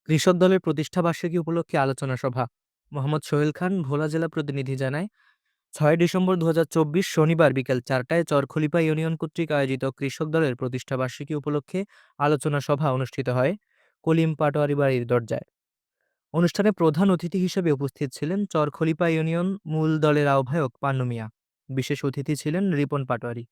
কৃষক দলের প্রতিষ্ঠা বার্ষিকী উপলক্ষে আলোচনা সভা। মোহাম্মদ সোহেল খান, ভোলা জেলা প্রতিনিধি জানায়, 6 ডিসেম্বর 2024 শনিবার বিকেল 4টায় চরখলিপা ইউনিয়ন কর্তৃক আয়োজিত কৃষক দলের প্রতিষ্ঠা বার্ষিকী উপলক্ষে আলোচনা সভা অনুষ্ঠিত হয় কলিম পাটোয়ারি বাড়ির দরজায়। অনুষ্ঠানে প্রধান অতিথি হিসেবে উপস্থিত ছিলেন চরখলিপা ইউনিয়ন মূল দলের আহ্বায়ক পান্নু মিয়া। বিশেষ অতিথি ছিলেন রিপন পাটোয়ারি।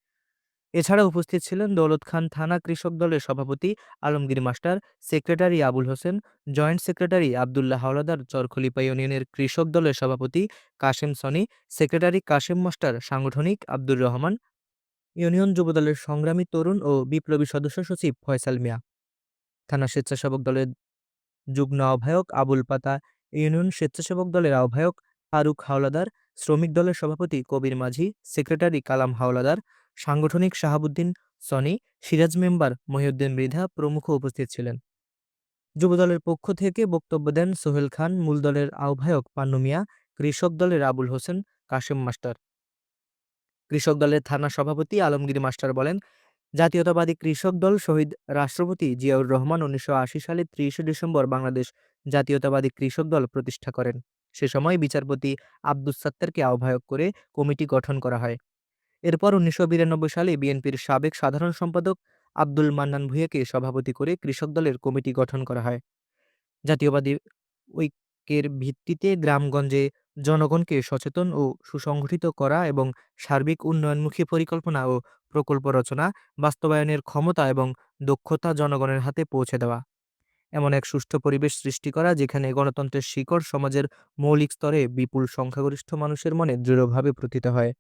এছাড়া উপস্থিত ছিলেন দৌলত খান থানা কৃষক দলের সভাপতি Alamgir master, secretary Abul Hossain, joint secretary Abdullah Howlader, Charkhalipa ইউনিয়নের কৃষক দলের সভাপতি কাশেম সনি, সেক্রেটারি কাশেম মাস্টার, সাংগঠনিক আব্দুর রহমান, ইউনিয়ন যুবদলের সংগ্রামী তরুণ ও বিপ্লবী সদস্য সচিব ফয়সাল মিয়া, থানা স্বেচ্ছাসেবক দলের যুগ্ম আহ্বায়ক আবুল পাতা, ইউনিয়ন স্বেচ্ছাসেবক দলের আহ্বায়ক ফারুক হাওলাদার, শ্রমিক দলের সভাপতি কবির মাঝি, সেক্রেটারি কালাম হাওলাদার, সাংগঠনিক শাহাবুদ্দিন সনি, সিরাজ মেম্বার মহিউদ্দিন মৃধা প্রমুখ উপস্থিত ছিলেন। যুবদলের পক্ষ থেকে বক্তব্য দেন সোহেল খান, মূল দলের আহ্বায়ক পান্নু মিয়া, কৃষক দলের আবুল হোসেন, কাশেম মাস্টার। কৃষক দলের থানা সভাপতি আলমগীর মাস্টার বলেন, জাতীয়তাবাদী কৃষক দল শহীদ রাষ্ট্রপতি জিয়াউর রহমান 1980 সালে 30 ডিসেম্বর বাংলাদেশ জাতীয়তাবাদী কৃষক দল প্রতিষ্ঠা করেন। সে সময় বিচারপতি আব্দুস সাত্তারকে আহ্বায়ক করে কমিটি গঠন করা হয়। এরপর 1992 সালে বিএনপির সাবেক সাধারণ সম্পাদক আব্দুল মান্নান ভূঁইয়াকে সভাপতি করে কৃষক দলের কমিটি গঠন করা হয়। জাতীয়বাদী ঐক্যের ভিত্তিতে গ্রামগঞ্জে জনগণকে সচেতন ও সুসংগঠিত করা এবং সার্বিক উন্নয়নমুখী পরিকল্পনা ও প্রকল্প রচনা, বাস্তবায়নের ক্ষমতা এবং দক্ষতা জনগণের হাতে পৌঁছে দেওয়া। এমন এক সুষ্ঠু পরিবেশ সৃষ্টি করা যেখানে গণতন্ত্রের শিকড় সমাজের মৌলিক স্তরে বিপুল সংখ্যাগরিষ্ঠ মানুষের মনে দৃঢ়ভাবে প্রথিত হয়।